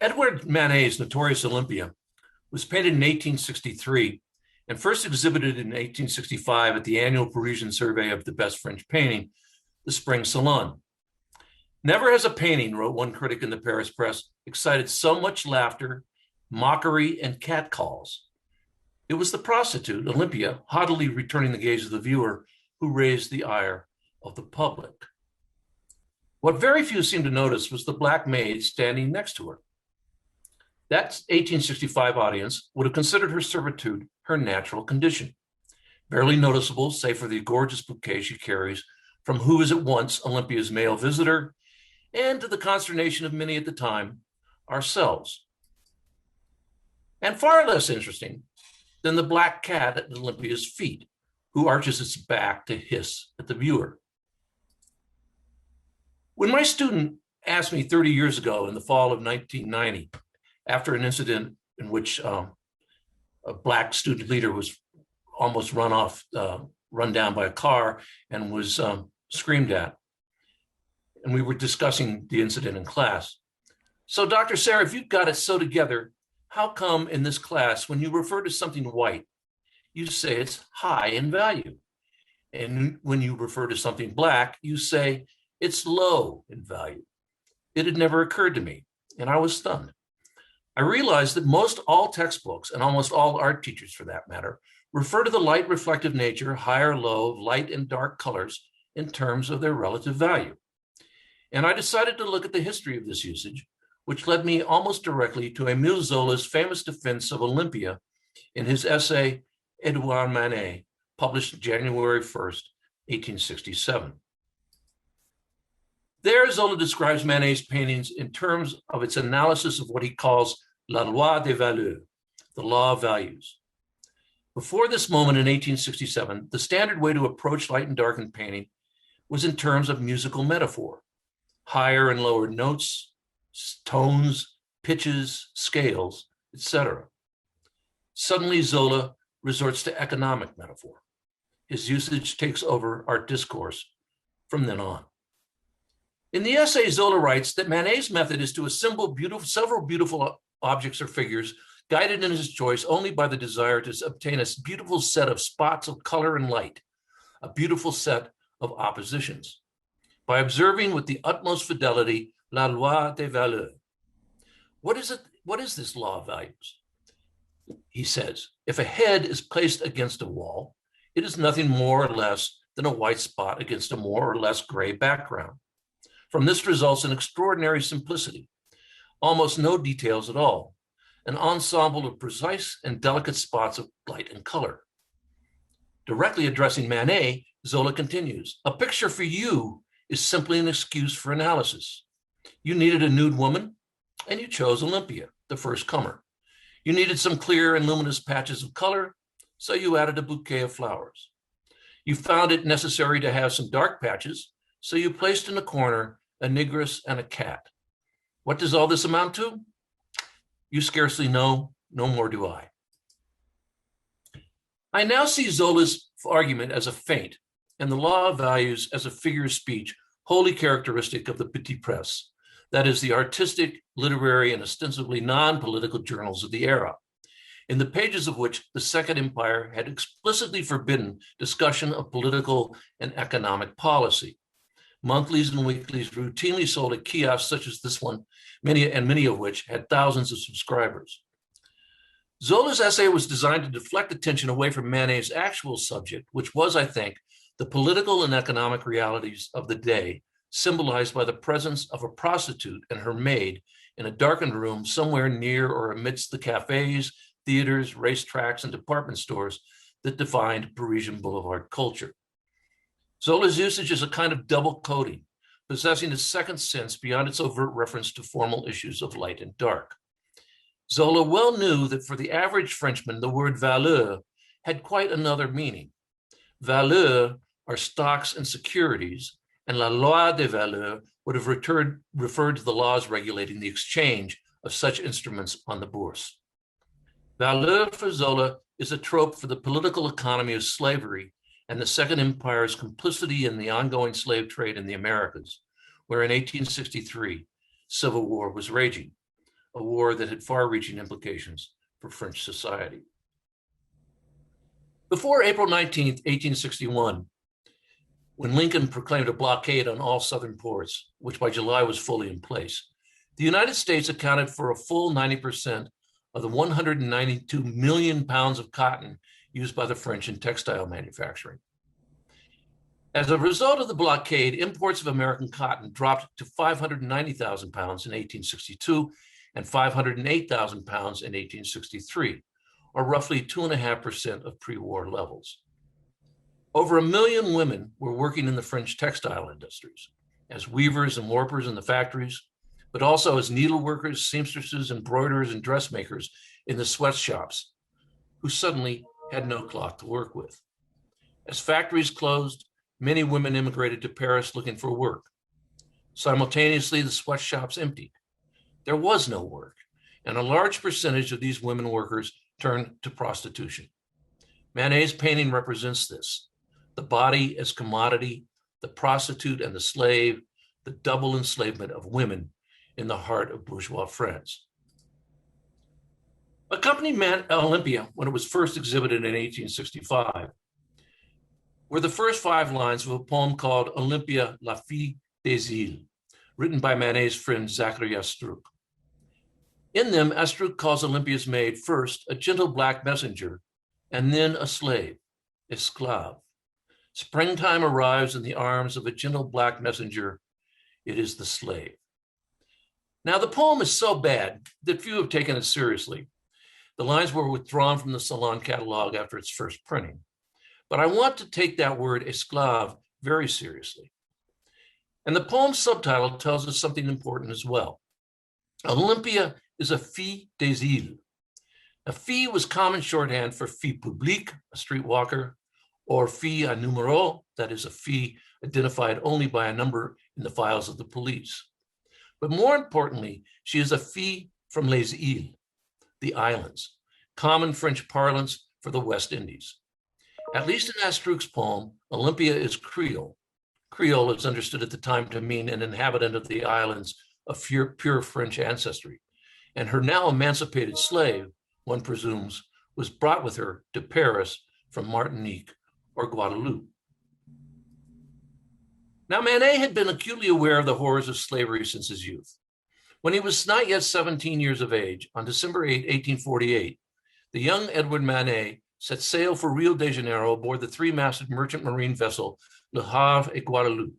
Edouard Manet's notorious Olympia was painted in 1863 and first exhibited in 1865 at the annual Parisian survey of the best French painting, the Spring Salon. Never has a painting, wrote one critic in the Paris press, excited so much laughter, mockery, and catcalls. It was the prostitute, Olympia, haughtily returning the gaze of the viewer, who raised the ire of the public. What very few seemed to notice was the black maid standing next to her. That 1865 audience would have considered her servitude her natural condition, barely noticeable save for the gorgeous bouquet she carries from who is at once Olympia's male visitor and, to the consternation of many at the time, ourselves. And far less interesting than the black cat at Olympia's feet, who arches its back to hiss at the viewer. When my student asked me 30 years ago in the fall of 1990, after an incident in which a black student leader was almost run down by a car and was screamed at, and we were discussing the incident in class. So, Dr. Sayre, if you've got it so together, how come in this class, when you refer to something white, you say it's high in value? And when you refer to something black, you say it's low in value. It had never occurred to me, and I was stunned. I realized that most all textbooks, and almost all art teachers for that matter, refer to the light reflective nature, high or low, of light and dark colors in terms of their relative value. And I decided to look at the history of this usage, which led me almost directly to Émile Zola's famous defense of Olympia in his essay, Édouard Manet, published January 1st, 1867. There, Zola describes Manet's paintings in terms of its analysis of what he calls la loi des valeurs, the law of values. Before this moment in 1867, the standard way to approach light and dark in painting was in terms of musical metaphor, higher and lower notes, tones, pitches, scales, etc. Suddenly, Zola resorts to economic metaphor. His usage takes over art discourse from then on. In the essay, Zola writes that Manet's method is to assemble several beautiful objects or figures, guided in his choice only by the desire to obtain a beautiful set of spots of color and light, a beautiful set of oppositions, by observing with the utmost fidelity la loi des valeurs. What is it? What is this law of values? He says, if a head is placed against a wall, it is nothing more or less than a white spot against a more or less gray background. From this results an extraordinary simplicity, almost no details at all, an ensemble of precise and delicate spots of light and color. Directly addressing Manet, Zola continues, a picture for you is simply an excuse for analysis. You needed a nude woman, and you chose Olympia, the first comer. You needed some clear and luminous patches of color, so you added a bouquet of flowers. You found it necessary to have some dark patches, so you placed in a corner a negress and a cat. What does all this amount to? You scarcely know, no more do I. I now see Zola's argument as a feint and the law of values as a figure of speech wholly characteristic of the petit presse, that is, the artistic, literary, and ostensibly non-political journals of the era, in the pages of which the Second Empire had explicitly forbidden discussion of political and economic policy. Monthlies and weeklies routinely sold at kiosks such as this one, many of which had thousands of subscribers. Zola's essay was designed to deflect attention away from Manet's actual subject, which was, I think, the political and economic realities of the day, symbolized by the presence of a prostitute and her maid in a darkened room somewhere near or amidst the cafes, theaters, racetracks, and department stores that defined Parisian boulevard culture. Zola's usage is a kind of double coding, possessing a second sense beyond its overt reference to formal issues of light and dark. Zola well knew that for the average Frenchman, the word valeur had quite another meaning. Valeurs are stocks and securities, and la loi des valeurs would have referred to the laws regulating the exchange of such instruments on the bourse. Valeur for Zola is a trope for the political economy of slavery and the Second Empire's complicity in the ongoing slave trade in the Americas, where in 1863, civil war was raging. a war that had far-reaching implications for French society. Before April 19th, 1861, when Lincoln proclaimed a blockade on all southern ports, which by July was fully in place, the United States accounted for a full 90% of the 192 million pounds of cotton used by the French in textile manufacturing. As a result of the blockade, imports of American cotton dropped to 590,000 pounds in 1862 and 508,000 pounds in 1863, or roughly 2.5% of pre-war levels. Over 1 million women were working in the French textile industries as weavers and warpers in the factories, but also as needleworkers, seamstresses, embroiderers, and dressmakers in the sweatshops, who suddenly had no cloth to work with. As factories closed, many women immigrated to Paris looking for work. Simultaneously, the sweatshops emptied. There was no work, and a large percentage of these women workers turned to prostitution. Manet's painting represents this: the body as commodity, the prostitute and the slave, the double enslavement of women in the heart of bourgeois France. Accompanying Olympia, when it was first exhibited in 1865, were the first 5 lines of a poem called Olympia, la fille des îles, written by Manet's friend Zachary Astruc. In them, Astruc calls Olympia's maid first a gentle black messenger, and then a slave, esclave. Springtime arrives in the arms of a gentle black messenger. It is the slave. Now, the poem is so bad that few have taken it seriously. The lines were withdrawn from the Salon catalog after its first printing. But I want to take that word esclave very seriously. And the poem's subtitle tells us something important as well. Olympia is a fille des îles. A fille was common shorthand for fille publique, a streetwalker, or fille à numéro, that is a fille identified only by a number in the files of the police. But more importantly, she is a fille from les îles, the islands, common French parlance for the West Indies. At least in Astruc's poem, Olympia is Creole. Creole is understood at the time to mean an inhabitant of the islands of pure French ancestry, and her now emancipated slave, one presumes, was brought with her to Paris from Martinique or Guadeloupe. Now, Manet had been acutely aware of the horrors of slavery since his youth. When he was not yet 17 years of age, on December 8, 1848, the young Édouard Manet set sail for Rio de Janeiro aboard the 3-masted merchant marine vessel Le Havre et Guadeloupe.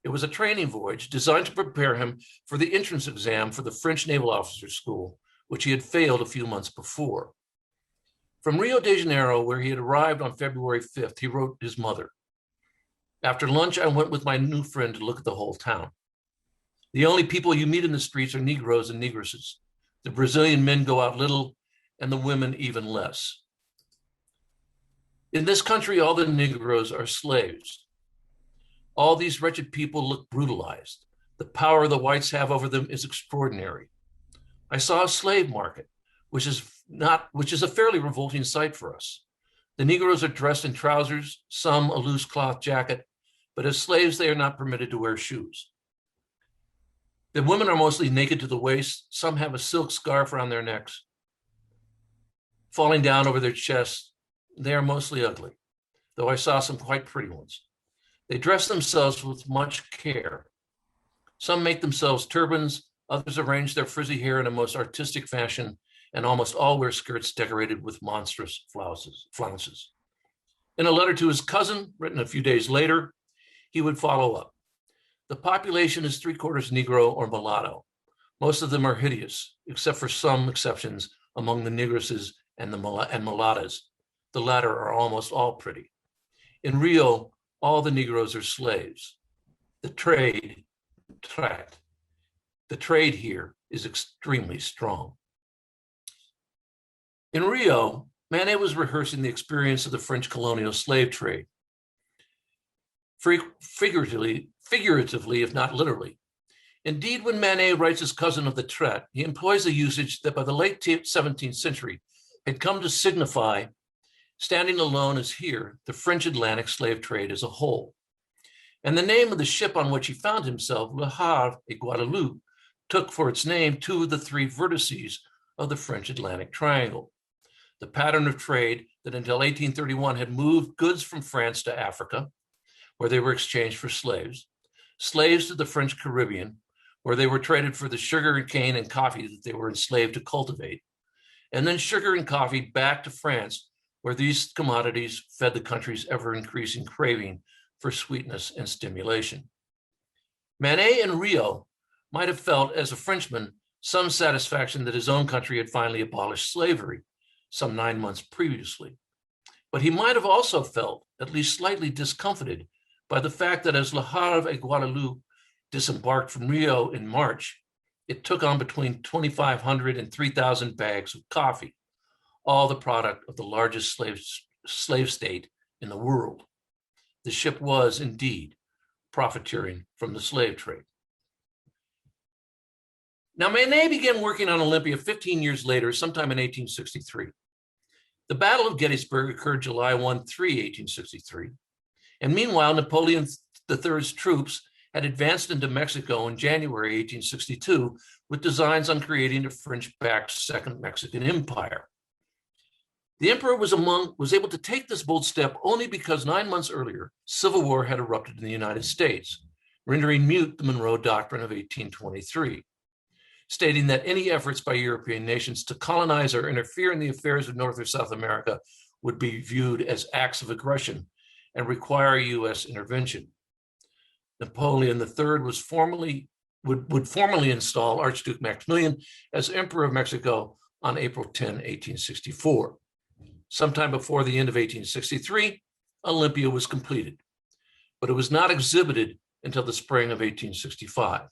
It was a training voyage designed to prepare him for the entrance exam for the French Naval Officers School, which he had failed a few months before. From Rio de Janeiro, where he had arrived on February 5th, he wrote his mother, "After lunch, I went with my new friend to look at the whole town. The only people you meet in the streets are Negroes and Negresses. The Brazilian men go out little, and the women even less. In this country, all the Negroes are slaves. All these wretched people look brutalized. The power the whites have over them is extraordinary. I saw a slave market, which is a fairly revolting sight for us. The Negroes are dressed in trousers, some a loose cloth jacket, but as slaves, they are not permitted to wear shoes. The women are mostly naked to the waist. Some have a silk scarf around their necks, falling down over their chests. They are mostly ugly, though I saw some quite pretty ones. They dress themselves with much care. Some make themselves turbans, others arrange their frizzy hair in a most artistic fashion, and almost all wear skirts decorated with monstrous flounces. In a letter to his cousin, written a few days later, he would follow up. The population is 3/4 Negro or mulatto. Most of them are hideous, except for some exceptions among the Negresses and mulattas. The latter are almost all pretty. In Rio, all the Negroes are slaves. The trade here is extremely strong. In Rio, Manet was rehearsing the experience of the French colonial slave trade, figuratively, if not literally. Indeed, when Manet writes his cousin of the traite, he employs a usage that by the late 17th century had come to signify, standing alone as here, the French Atlantic slave trade as a whole. And the name of the ship on which he found himself, Le Havre et Guadeloupe, took for its name two of the three vertices of the French Atlantic Triangle. The pattern of trade that until 1831 had moved goods from France to Africa, where they were exchanged for slaves, slaves to the French Caribbean, where they were traded for the sugar and cane and coffee that they were enslaved to cultivate, and then sugar and coffee back to France, where these commodities fed the country's ever-increasing craving for sweetness and stimulation. Manet in Rio might have felt, as a Frenchman, some satisfaction that his own country had finally abolished slavery some 9 months previously. But he might have also felt, at least slightly discomfited, by the fact that as Le Havre et Guadeloupe disembarked from Rio in March, it took on between 2,500 and 3,000 bags of coffee, all the product of the largest slave state in the world. The ship was indeed profiteering from the slave trade. Now, Manet began working on Olympia 15 years later, sometime in 1863. The Battle of Gettysburg occurred July 3, 1863. And meanwhile, Napoleon III's troops had advanced into Mexico in January 1862 with designs on creating a French-backed Second Mexican Empire. The emperor was able to take this bold step only because 9 months earlier, civil war had erupted in the United States, rendering mute the Monroe Doctrine of 1823, stating that any efforts by European nations to colonize or interfere in the affairs of North or South America would be viewed as acts of aggression and require U.S. intervention. Napoleon III would formally install Archduke Maximilian as Emperor of Mexico on April 10, 1864. Sometime before the end of 1863, Olympia was completed, but it was not exhibited until the spring of 1865.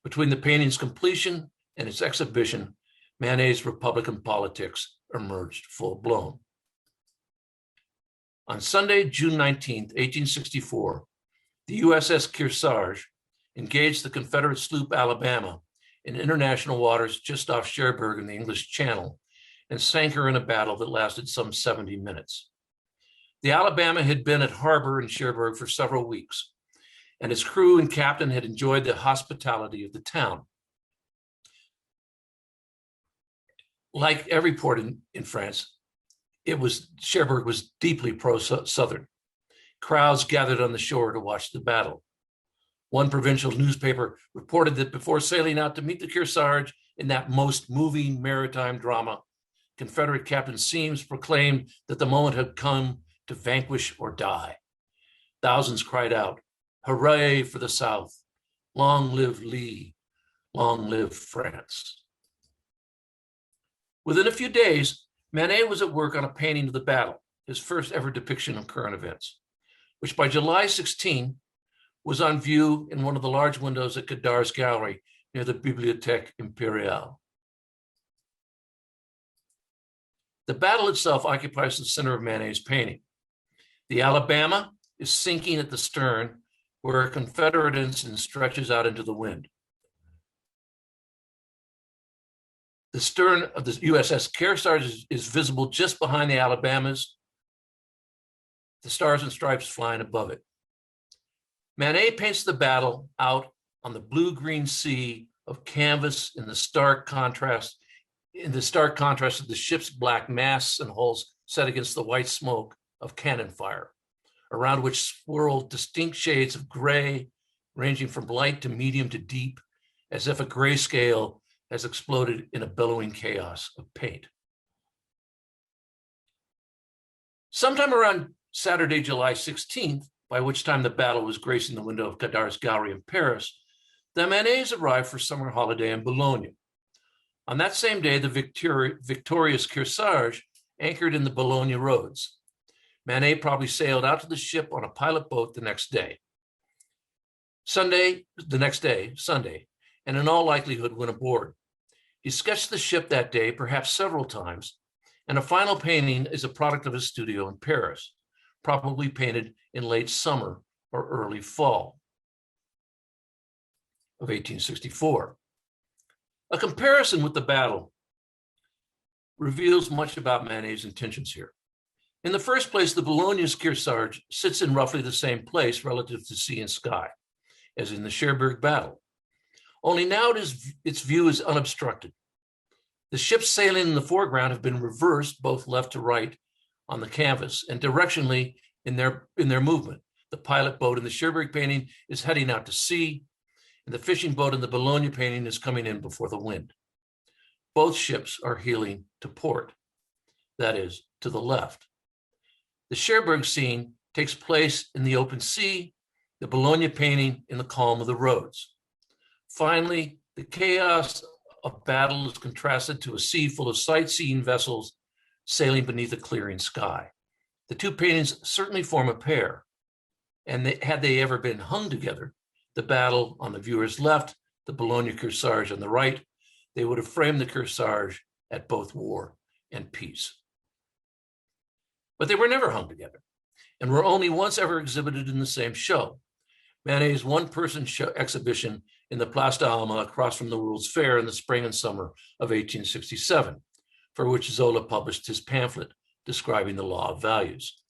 Between the painting's completion and its exhibition, Manet's Republican politics emerged full-blown. On Sunday, June 19, 1864, the USS Kearsarge engaged the Confederate sloop Alabama in international waters just off Cherbourg in the English Channel and sank her in a battle that lasted some 70 minutes. The Alabama had been at harbor in Cherbourg for several weeks, and its crew and captain had enjoyed the hospitality of the town. Like every port in France, Cherbourg was deeply pro-Southern. Crowds gathered on the shore to watch the battle. One provincial newspaper reported that before sailing out to meet the Kearsarge in that most moving maritime drama, Confederate Captain Semmes proclaimed that the moment had come to vanquish or die. Thousands cried out, "Hooray for the South! Long live Lee! Long live France!" Within a few days, Manet was at work on a painting of the battle, his first ever depiction of current events, which by July 16 was on view in one of the large windows at Godard's gallery near the Bibliothèque Impériale. The battle itself occupies the center of Manet's painting. The Alabama is sinking at the stern, where a Confederate ensign stretches out into the wind. The stern of the USS Kearsarge is visible just behind the Alabamas, the stars and stripes flying above it. Manet paints the battle out on the blue-green sea of canvas in the stark contrast of the ship's black masts and hulls set against the white smoke of cannon fire, around which swirled distinct shades of gray, ranging from light to medium to deep, as if a grayscale has exploded in a billowing chaos of paint. Sometime around Saturday, July 16th, by which time the battle was gracing the window of Godard's gallery in Paris, the Manets arrived for summer holiday in Bologna. On that same day, the victorious Kearsarge anchored in the Bologna roads. Manet probably sailed out to the ship on a pilot boat the next day, Sunday, and in all likelihood went aboard. He sketched the ship that day, perhaps several times, and a final painting is a product of his studio in Paris, probably painted in late summer or early fall of 1864. A comparison with the battle reveals much about Manet's intentions here. In the first place, the Bologna's Kearsarge sits in roughly the same place relative to sea and sky as in the Cherbourg battle. only now its view is unobstructed. The ships sailing in the foreground have been reversed both left to right on the canvas and directionally in their movement. The pilot boat in the Cherbourg painting is heading out to sea, and the fishing boat in the Bologna painting is coming in before the wind. Both ships are heeling to port, that is, to the left. The Cherbourg scene takes place in the open sea, the Bologna painting in the calm of the roads. Finally, the chaos of battle is contrasted to a sea full of sightseeing vessels sailing beneath a clearing sky. The two paintings certainly form a pair, and had they ever been hung together, the battle on the viewer's left, the Bologna Kearsarge on the right, they would have framed the Kearsarge at both war and peace. But they were never hung together and were only once ever exhibited in the same show. Manet's one-person exhibition in the Place d'Alma across from the World's Fair in the spring and summer of 1867, for which Zola published his pamphlet describing the law of values.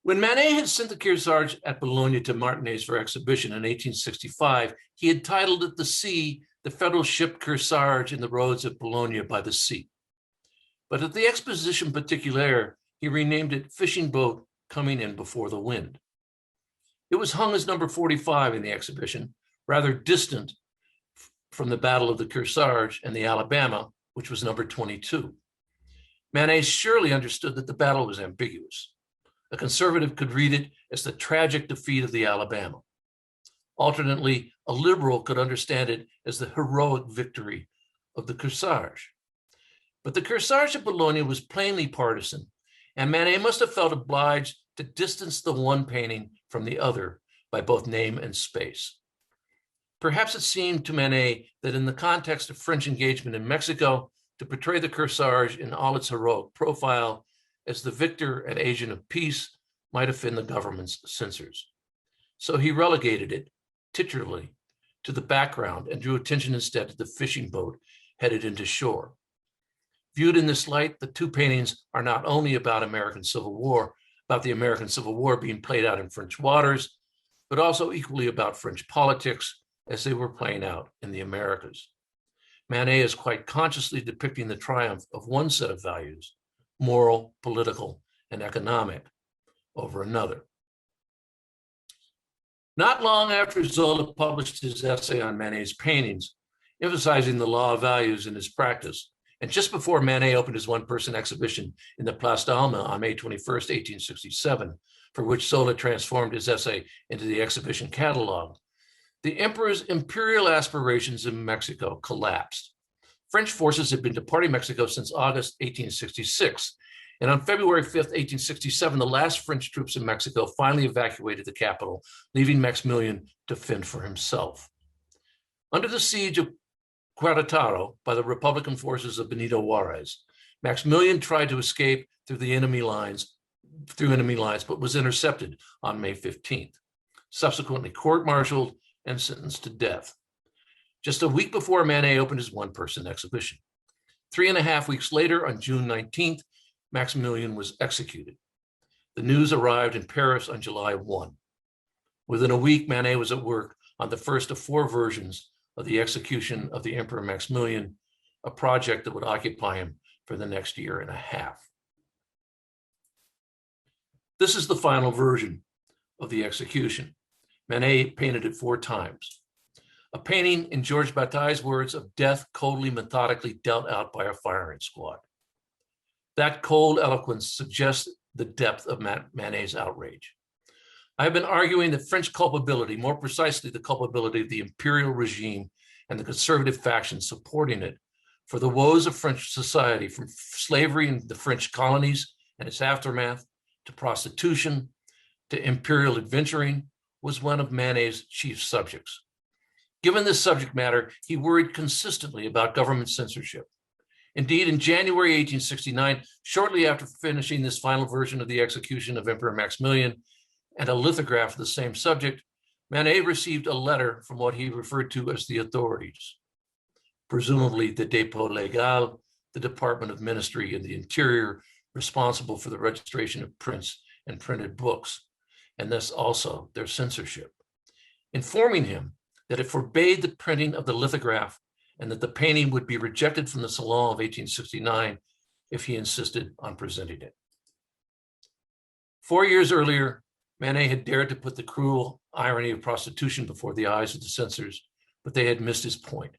When Manet had sent the Kearsarge at Bologna to Martinez for exhibition in 1865, he had titled it The Sea, the Federal Ship Kearsarge in the Roads of Bologna by the Sea. But at the Exposition Particulière, he renamed it Fishing Boat Coming in Before the Wind. It was hung as number 45 in the exhibition, rather distant from the Battle of the Kearsarge and the Alabama, which was number 22. Manet surely understood that the battle was ambiguous. A conservative could read it as the tragic defeat of the Alabama. Alternately, a liberal could understand it as the heroic victory of the Kearsarge. But the Kearsarge of Bologna was plainly partisan, and Manet must have felt obliged to distance the one painting from the other by both name and space. Perhaps it seemed to Manet that in the context of French engagement in Mexico, to portray the Kearsarge in all its heroic profile as the victor and agent of peace might offend the government's censors. So he relegated it, titularly, to the background and drew attention instead to the fishing boat headed into shore. Viewed in this light, the two paintings are not only about the American Civil War being played out in French waters, but also equally about French politics as they were playing out in the Americas. Manet is quite consciously depicting the triumph of one set of values, moral, political, and economic, over another. Not long after Zola published his essay on Manet's paintings, emphasizing the law of values in his practice, and just before Manet opened his one-person exhibition in the Place d'Alma on May 21st, 1867, for which Zola transformed his essay into the exhibition catalog, the emperor's imperial aspirations in Mexico collapsed. French forces had been departing Mexico since August 1866, and on February 5th, 1867, the last French troops in Mexico finally evacuated the capital, leaving Maximilian to fend for himself. Under the siege of Querétaro by the Republican forces of Benito Juarez, Maximilian tried to escape through enemy lines, but was intercepted on May 15th, subsequently court-martialed and sentenced to death. Just a week before Manet opened his one-person exhibition. 3.5 weeks later, on June 19th, Maximilian was executed. The news arrived in Paris on July 1. Within a week, Manet was at work on the first of 4 versions of the execution of the Emperor Maximilian, a project that would occupy him for the next 1.5 years. This is the final version of the execution. Manet painted it 4 times. A painting, in Georges Bataille's words, of death coldly, methodically dealt out by a firing squad. That cold eloquence suggests the depth of Manet's outrage. I have been arguing that French culpability, more precisely the culpability of the imperial regime and the conservative factions supporting it, for the woes of French society, from slavery in the French colonies and its aftermath, to prostitution, to imperial adventuring, was one of Manet's chief subjects. Given this subject matter, he worried consistently about government censorship. Indeed, in January 1869, shortly after finishing this final version of the execution of Emperor Maximilian and a lithograph of the same subject, Manet received a letter from what he referred to as the authorities, presumably the Dépôt Légal, the Department of Ministry and the Interior, responsible for the registration of prints and printed books, and thus also their censorship, informing him that it forbade the printing of the lithograph and that the painting would be rejected from the Salon of 1869 if he insisted on presenting it. 4 years earlier, Manet had dared to put the cruel irony of prostitution before the eyes of the censors, but they had missed his point.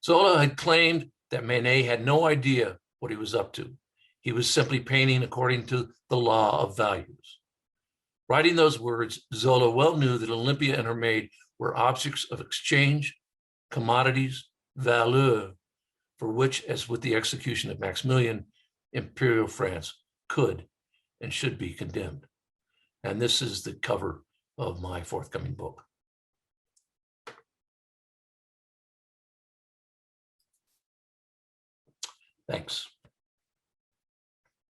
Zola had claimed that Manet had no idea what he was up to. He was simply painting according to the law of values. Writing those words, Zola well knew that Olympia and her maid were objects of exchange, commodities, valeur, for which, as with the execution of Maximilian, Imperial France could and should be condemned. And this is the cover of my forthcoming book. Thanks.